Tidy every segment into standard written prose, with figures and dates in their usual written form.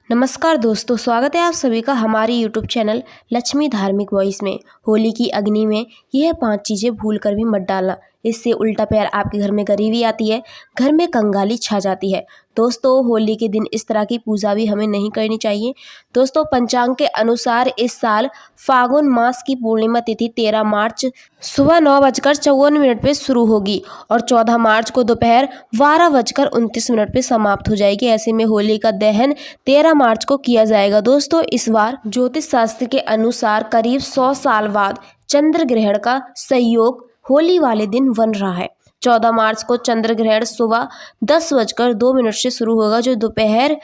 नमस्कार दोस्तों, स्वागत है आप सभी का हमारे यूट्यूब चैनल लक्ष्मी धार्मिक वॉइस में। होली की अग्नि में यह 5 चीज़ें भूल कर भी मत डालना, इससे उल्टा पैर आपके घर में गरीबी आती है, घर में कंगाली छा जाती है। दोस्तों, होली के दिन इस तरह की पूजा भी हमें नहीं करनी चाहिए। दोस्तों, पंचांग के अनुसार इस साल फागुन मास की पूर्णिमा तिथि 13 मार्च सुबह 9:54 पे शुरू होगी और 14 मार्च को दोपहर 12:29 पे समाप्त हो जाएगी। ऐसे में होली का दहन 13 मार्च को किया जाएगा। दोस्तों, इस बार ज्योतिष शास्त्र के अनुसार करीब 100 साल बाद चंद्र ग्रहण का संयोग होली वाले दिन बन रहा है। 14 मार्च को चंद्र ग्रहण सुबह 10:02 से शुरू होगा, जो दोपहर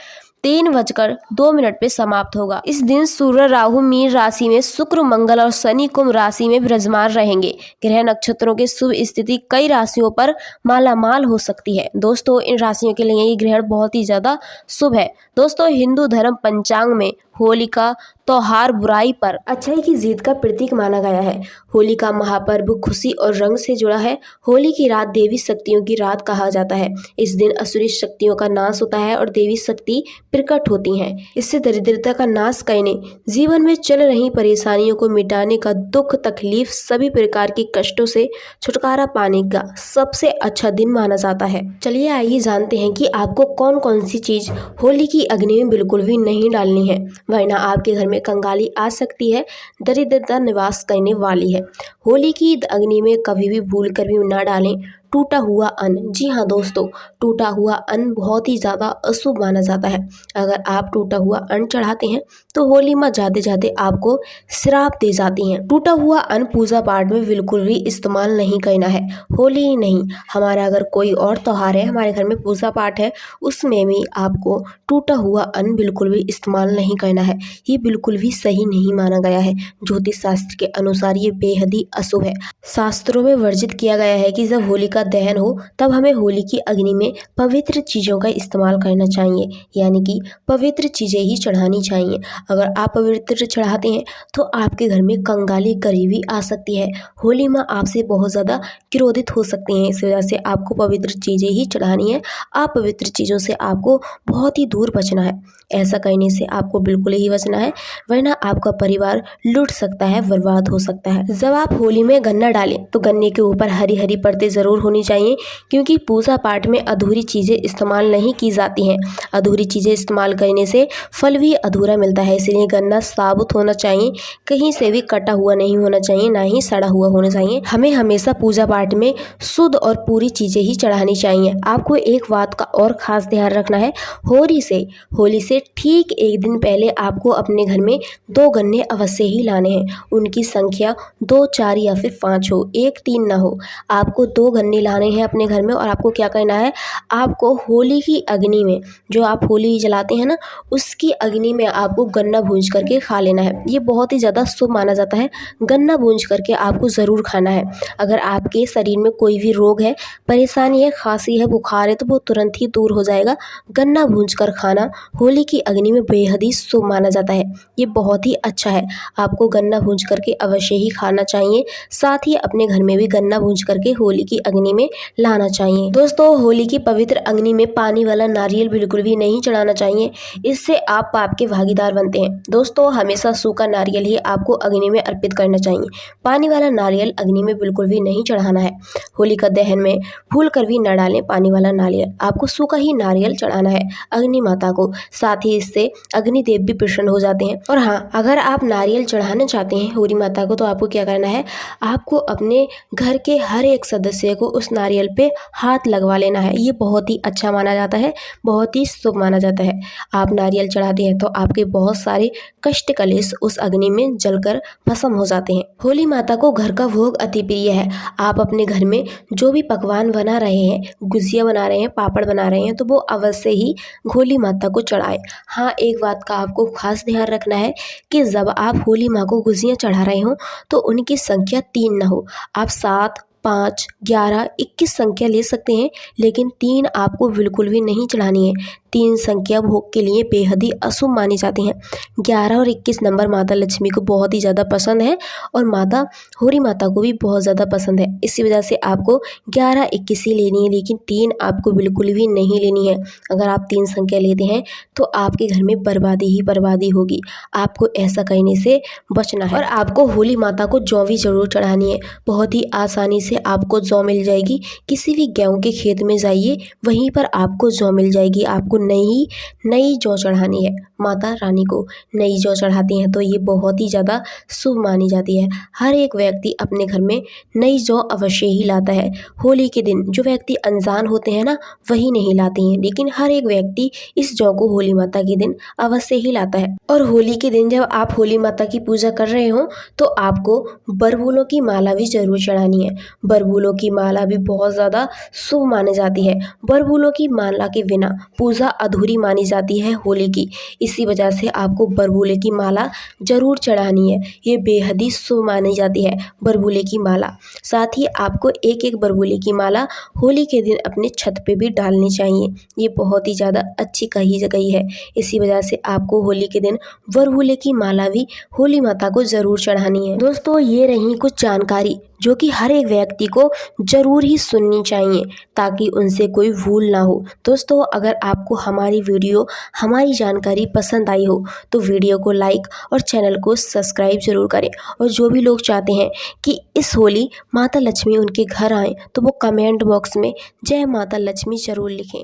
3:02 पे समाप्त होगा। इस दिन सूर्य राहु मीन राशि में, शुक्र मंगल और शनि कुंभ राशि में विराजमान रहेंगे। ग्रह नक्षत्रों की शुभ स्थिति कई राशियों पर मालामाल हो सकती है। दोस्तों, इन राशियों के लिए ये ग्रहण बहुत ही ज्यादा शुभ है। दोस्तों, हिंदू धर्म पंचांग में होली का त्योहार बुराई पर अच्छाई की जीत का प्रतीक माना गया है। होली का महापर्व खुशी और रंग से जुड़ा है। होली की रात देवी शक्तियों की रात कहा जाता है। इस दिन असुरी शक्तियों का नाश होता है और देवी शक्ति प्रकट होती हैं। इससे दरिद्रता का नाश करने, जीवन में चल रही परेशानियों को मिटाने का, दुख तकलीफ सभी प्रकार के कष्टों से छुटकारा पाने का सबसे अच्छा दिन माना जाता है। चलिए आइए जानते हैं कि आपको कौन कौन सी चीज होली की अग्नि में बिल्कुल भी नहीं डालनी है, वरना आपके घर में कंगाली आ सकती है, दरिद्रता निवास करने वाली है। होली की अग्नि में कभी भी भूल कर भी ना डालें टूटा हुआ अन्न। जी हाँ दोस्तों, टूटा हुआ अन्न बहुत ही ज़्यादा अशुभ माना जाता है। अगर आप टूटा हुआ अन्न चढ़ाते हैं तो होली माँ जाते जाते आपको श्राप दे जाती हैं। टूटा हुआ अन्न पूजा पाठ में बिल्कुल भी इस्तेमाल नहीं करना है। होली ही नहीं, हमारा अगर कोई और त्योहार है, हमारे घर में पूजा पाठ है, उसमें भी आपको टूटा हुआ अन्न बिल्कुल भी इस्तेमाल नहीं करना है। ये बिल्कुल भी सही नहीं माना गया है। ज्योतिष शास्त्र के अनुसार ये बेहद ही अशुभ है। शास्त्रों में वर्जित किया गया है कि जब होली का दहन हो तब हमें होली की अग्नि में पवित्र चीज़ों का इस्तेमाल करना चाहिए, यानी कि पवित्र चीज़ें ही चढ़ानी चाहिए। अगर आप पवित्र चढ़ाते हैं तो आपके घर में कंगाली गरीबी आ सकती है। होली माँ आपसे बहुत ज़्यादा क्रोधित हो सकती हैं। इस वजह से आपको पवित्र चीज़ें ही चढ़ानी है। अपवित्र चीज़ों से आपको बहुत ही दूर बचना है। ऐसा करने से आपको बिल्कुल ही बचना है, वरना आपका परिवार लूट सकता है, बर्बाद हो सकता है। जब आप होली में गन्ना डालें तो गन्ने के ऊपर हरी हरी परतें ज़रूर होनी चाहिए, क्योंकि पूजा पाठ में अधूरी चीज़ें इस्तेमाल नहीं की जाती हैं। अधूरी चीज़ें इस्तेमाल करने से फल भी अधूरा मिलता है। इसलिए गन्ना साबुत होना चाहिए, कहीं से भी कटा हुआ नहीं होना चाहिए, ना ही सड़ा हुआ होना चाहिए। हमें हमेशा पूजा पाठ में शुद्ध और पूरी चीज़ें ही चढ़ानी चाहिए। आपको एक बात का और ख़ास ध्यान रखना है, होली से ठीक एक दिन पहले आपको अपने घर में 2 गन्ने अवश्य ही लाने हैं। उनकी संख्या 2, 4 या फिर 5 हो, 1, 3 ना हो। आपको 2 गन्ने लाने हैं अपने घर में और आपको क्या करना है, आपको होली की अग्नि में, जो आप होली जलाते हैं ना, उसकी अग्नि में आपको गन्ना भूंज करके खा लेना है। ये बहुत ही ज़्यादा शुभ माना जाता है। गन्ना भूंज करके आपको ज़रूर खाना है। अगर आपके शरीर में कोई भी रोग है, परेशानी है, खांसी है, बुखार है, तो वो तुरंत ही दूर हो जाएगा। गन्ना भूंज कर खाना होली की अग्नि में बेहद ही शुभ माना जाता है। ये बहुत ही अच्छा है। आपको गन्ना भूंज करके अवश्य ही खाना चाहिए। साथ ही अपने घर में भी गन्ना भूंज करके होली की अग्नि में लाना चाहिए। दोस्तों, होली की पवित्र अग्नि में पानी वाला नारियल बिल्कुल भी नहीं चढ़ाना चाहिए, इससे आप पाप के भागीदार बनते हैं। दोस्तों, हमेशा सूखा नारियल ही आपको अग्नि में अर्पित करना चाहिए। पानी वाला नारियल अग्नि में बिल्कुल भी नहीं चढ़ाना है। होली का दहन में भूल कर भी न डालें पानी वाला नारियल, आपको सूखा ही नारियल चढ़ाना है अग्नि माता को। साथ ही इससे अग्निदेव भी प्रसन्न हो जाते हैं। और हाँ, अगर आप नारियल चढ़ाना चाहते हैं होली माता को, तो आपको क्या करना है, आपको अपने घर के हर एक सदस्य को उस नारियल पे हाथ लगवा लेना है। ये बहुत ही अच्छा माना जाता है, बहुत ही शुभ माना जाता है। आप नारियल चढ़ाते हैं तो आपके बहुत सारे कष्ट कलेश उस अग्नि में जलकर भस्म हो जाते हैं। होली माता को घर का भोग अति प्रिय है। आप अपने घर में जो भी पकवान बना रहे हैं, गुजिया बना रहे हैं, पापड़ बना रहे हैं, तो वो अवश्य ही होली माता को चढ़ाएं। हाँ, एक बात का आपको खास ध्यान रखना है कि जब आप होली माँ को गुजिया चढ़ा रहे हो तो उनकी संख्या 3 ना हो। आप 7, 5, 11, 21 संख्या ले सकते हैं, लेकिन 3 आपको बिल्कुल भी नहीं चढ़ानी है। 3 संख्या भोग के लिए बेहद ही अशुभ मानी जाती हैं। 11 और 21 नंबर माता लक्ष्मी को बहुत ही ज़्यादा पसंद है और माता होली माता को भी बहुत ज़्यादा पसंद है। इसी वजह से आपको 11, 21 ही लेनी है, लेकिन 3 आपको बिल्कुल भी नहीं लेनी है। अगर आप 3 संख्या लेते हैं तो आपके घर में बर्बादी ही बर्बादी होगी। आपको ऐसा करने से बचना है। और आपको होली माता को जौ भी जरूर चढ़ानी है। बहुत ही आसानी से आपको जौ मिल जाएगी। किसी भी गेहूं के खेत में जाइए, वहीं पर आपको जौ मिल जाएगी। आपको नई जौ चढ़ानी है। माता रानी को नई जौ चढ़ाती हैं तो ये बहुत ही ज़्यादा शुभ मानी जाती है। हर एक व्यक्ति अपने घर में नई जौ अवश्य ही लाता है। होली के दिन जो व्यक्ति अनजान होते हैं ना, वही नहीं लाते हैं, लेकिन हर एक व्यक्ति इस जौ को होली माता के दिन अवश्य ही लाता है। और होली के दिन जब आप होली माता की पूजा कर रहे हो तो आपको बरबूलों की माला भी जरूर चढ़ानी है। बरबूलों की माला भी बहुत ज़्यादा शुभ मानी जाती है। बरबूलों की माला के बिना पूजा अधूरी मानी जाती है होली की। इसी वजह से आपको बरबूले की माला जरूर चढ़ानी है। ये बेहद ही शुभ मानी जाती है बरबूले की माला। साथ ही आपको एक एक बरबूले की माला होली के दिन अपने छत पे भी डालनी चाहिए। ये बहुत ही ज़्यादा अच्छी कही गई है। इसी वजह से आपको होली के दिन बरबूले की माला भी होली माता को ज़रूर चढ़ानी है। दोस्तों, ये रही कुछ जानकारी जो कि हर एक व्यक्ति को ज़रूर ही सुननी चाहिए ताकि उनसे कोई भूल ना हो। दोस्तों, अगर आपको हमारी वीडियो, हमारी जानकारी पसंद आई हो तो वीडियो को लाइक और चैनल को सब्सक्राइब ज़रूर करें। और जो भी लोग चाहते हैं कि इस होली माता लक्ष्मी उनके घर आएँ तो वो कमेंट बॉक्स में जय माता लक्ष्मी ज़रूर लिखें।